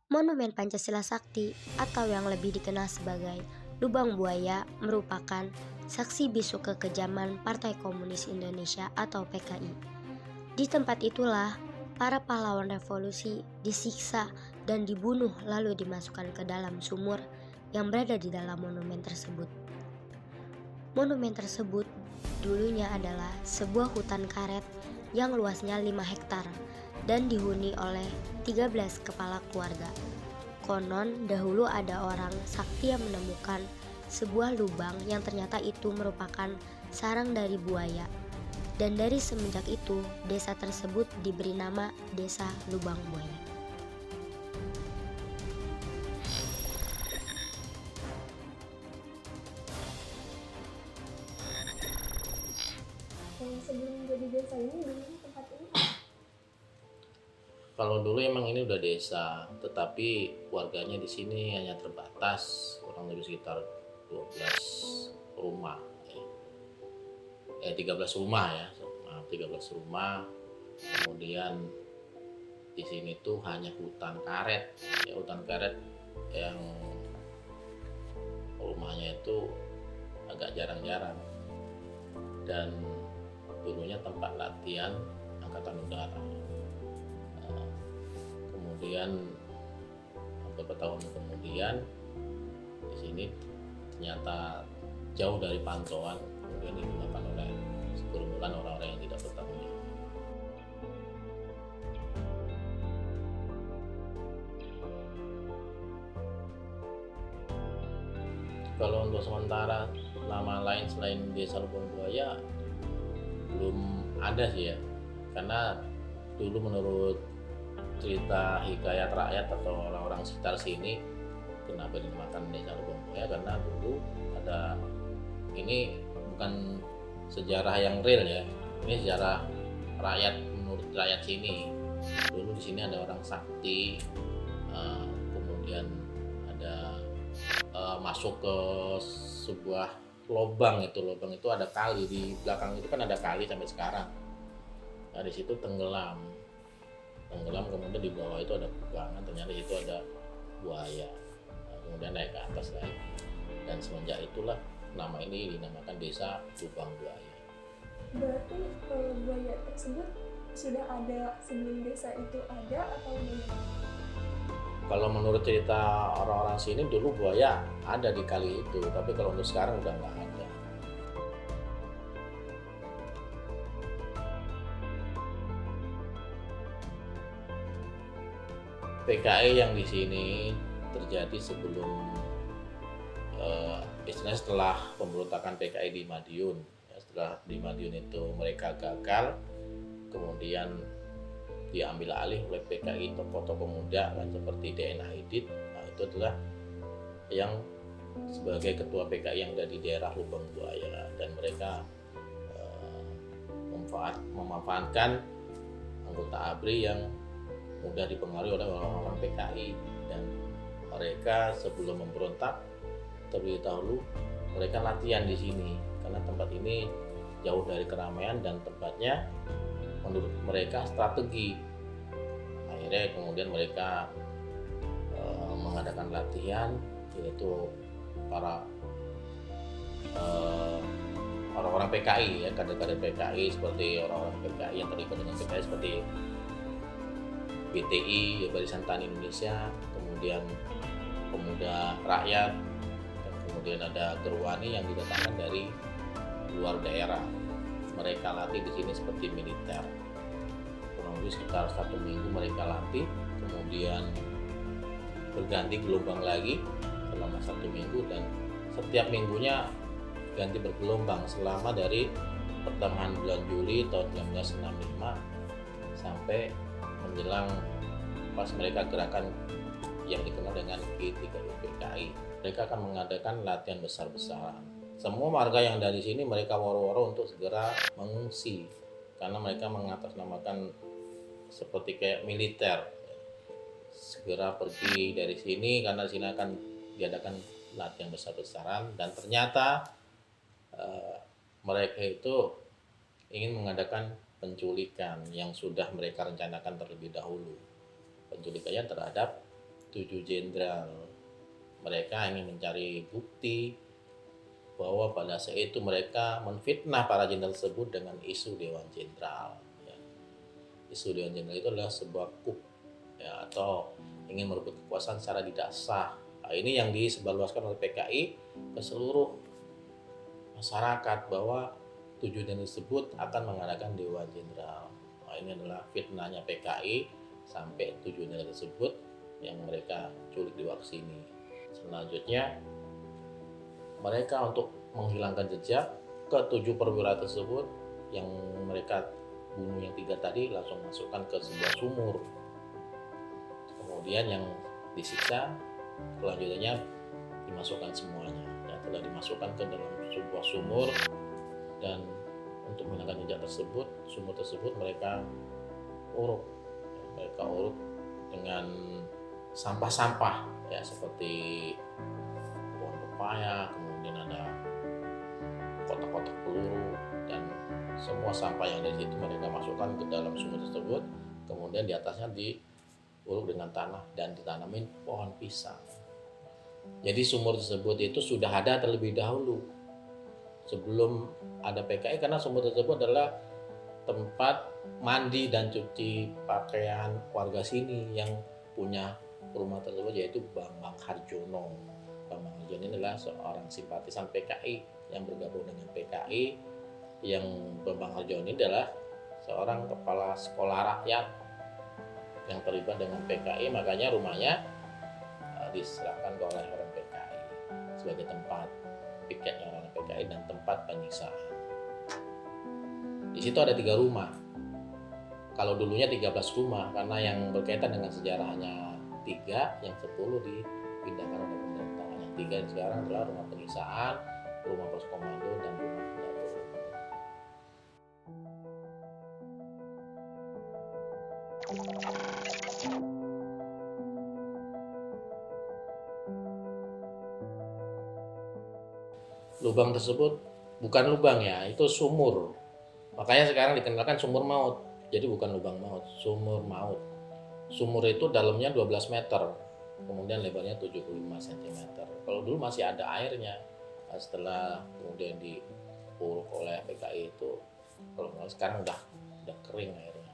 Monumen Pancasila Sakti atau yang lebih dikenal sebagai Lubang Buaya merupakan saksi bisu kekejaman Partai Komunis Indonesia atau PKI. Di tempat itulah para pahlawan revolusi disiksa dan dibunuh lalu dimasukkan ke dalam sumur yang berada di dalam monumen tersebut. Monumen tersebut dulunya adalah sebuah hutan karet yang luasnya 5 hektar dan dihuni oleh 13 kepala keluarga. Konon dahulu ada orang sakti yang menemukan sebuah lubang yang ternyata itu merupakan sarang dari buaya. Dan dari semenjak itu, desa tersebut diberi nama Desa Lubang Buaya. Sebelum jadi desa ini dulu tempat ini Kalau dulu emang ini udah desa, tetapi warganya di sini hanya terbatas, kurang lebih sekitar 12 rumah. 13 rumah ya, maaf 13 rumah. Kemudian di sini tuh hanya hutan karet, ya hutan karet yang rumahnya itu agak jarang-jarang. Dan dulunya tempat latihan angkatan udara. Kemudian beberapa tahun kemudian di sini ternyata jauh dari pantauan, kemudian digunakan oleh segerombolan orang-orang yang tidak bertanggung jawab. Kalau untuk sementara nama lain selain Desa Lubang Buaya belum ada sih ya, karena dulu menurut cerita hikayat rakyat atau orang-orang sekitar sini kenapa dinamakan Desa Lubang Buaya, karena dulu ada, ini bukan sejarah yang real ya, ini sejarah rakyat menurut rakyat sini. Dulu di sini ada orang sakti, kemudian ada masuk ke sebuah lubang, lubang itu ada kali di belakang, itu kan ada kali sampai sekarang. Nah di situ tenggelam, kemudian di bawah itu ada kubangan, ternyata itu ada buaya. Nah, kemudian naik ke atas lagi, dan semenjak itulah nama ini dinamakan Desa Lubang Buaya. berarti buaya tersebut sudah ada sebelum desa itu ada atau bagaimana? Kalau menurut cerita orang-orang sini dulu buaya ada di kali itu, tapi kalau untuk sekarang udah nggak ada. PKI yang di sini terjadi sebelum istilahnya setelah pemberontakan PKI di Madiun. Ya, setelah di Madiun itu mereka gagal, kemudian diambil alih oleh PKI tokoh-tokoh muda kan, seperti DNA Idit. Nah, itu adalah yang sebagai ketua PKI yang ada di daerah Lubang Buaya, dan mereka memanfaatkan anggota ABRI yang mudah dipengaruhi oleh orang-orang PKI, dan mereka sebelum memberontak terlebih dahulu mereka latihan di sini karena tempat ini jauh dari keramaian dan tempatnya menurut mereka strategi. Akhirnya kemudian mereka mengadakan latihan, yaitu para orang-orang PKI ya, kader-kader PKI, seperti orang-orang PKI yang terlibat dengan PKI seperti BTI ya, Barisan Tani Indonesia, kemudian Pemuda Rakyat, dan kemudian ada Gerwani yang didatangkan dari luar daerah. Mereka latih di sini seperti militer, kurang lebih sekitar 1 minggu mereka latih, kemudian berganti gelombang lagi selama 1 minggu, dan setiap minggunya ganti bergelombang selama dari pertengahan bulan Juli tahun 1965 sampai menjelang pas mereka gerakan yang dikenal dengan G30 PKI. Mereka akan mengadakan latihan besar-besaran. Semua warga yang dari sini mereka waro-waro untuk segera mengungsi, karena mereka mengatasnamakan seperti kayak militer, segera pergi dari sini karena di sini akan diadakan latihan besar-besaran. Dan ternyata mereka itu ingin mengadakan penculikan yang sudah mereka rencanakan terlebih dahulu. Penculikannya terhadap 7 jenderal. Mereka ingin mencari bukti bahwa pada saat itu mereka menfitnah para jenderal tersebut dengan isu Dewan Jenderal. Ya. Isu Dewan Jenderal itu adalah sebuah coup, ya, atau ingin merebut kekuasaan secara tidak sah. Nah, ini yang disebarluaskan oleh PKI ke seluruh masyarakat bahwa 7 jenderal tersebut akan mengadakan Dewan Jenderal. Nah, ini adalah fitnahnya PKI sampai 7 jenderal tersebut yang mereka culik di sini. Selanjutnya mereka untuk menghilangkan jejak ke-7 perwira tersebut yang mereka bunuh yang 3 tadi langsung masukkan ke sebuah sumur. Kemudian yang disiksa selanjutnya dimasukkan semuanya. Ya, telah dimasukkan ke dalam sebuah sumur, dan untuk menghilangkan jejak tersebut, sumur tersebut mereka uruk. Mereka uruk dengan sampah-sampah ya, seperti pohon pepaya, kemudian ada kotak-kotak peluru, dan semua sampah yang ada di situ mereka masukkan ke dalam sumur tersebut. Kemudian di atasnya diuruk dengan tanah dan ditanamin pohon pisang. Jadi sumur tersebut itu sudah ada terlebih dahulu sebelum ada PKI, karena sumur tersebut adalah tempat mandi dan cuci pakaian warga sini yang punya rumah tersebut, yaitu Bambang Harjono. Bambang Harjono ini adalah seorang simpatisan PKI yang bergabung dengan PKI. Yang Bambang Harjono ini adalah seorang kepala sekolah rakyat yang terlibat dengan PKI, makanya rumahnya diserahkan ke oleh orang PKI sebagai tempat piketnya orang PKI dan tempat penyiksaan. Di situ ada 3 rumah. Kalau dulunya 13 rumah, karena yang berkaitan dengan sejarah hanya 3, yang 10 dipindahkan oleh pemerintah. Yang 3 yang sekarang adalah rumah penyiksaan, rumah pos komando, dan rumah dapur. Lubang tersebut bukan lubang ya, itu sumur. Makanya sekarang dikenalkan sumur maut. Jadi bukan lubang maut, sumur maut. Sumur itu dalamnya 12 meter, kemudian lebarnya 75 cm. Kalau dulu masih ada airnya, setelah kemudian diuruk oleh PKI itu, kalau sekarang udah kering airnya.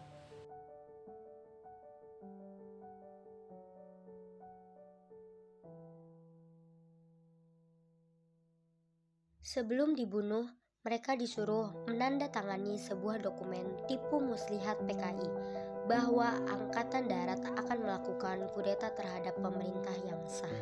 Sebelum dibunuh, mereka disuruh menandatangani sebuah dokumen tipu muslihat PKI bahwa Angkatan Darat akan melakukan kudeta terhadap pemerintah yang sah.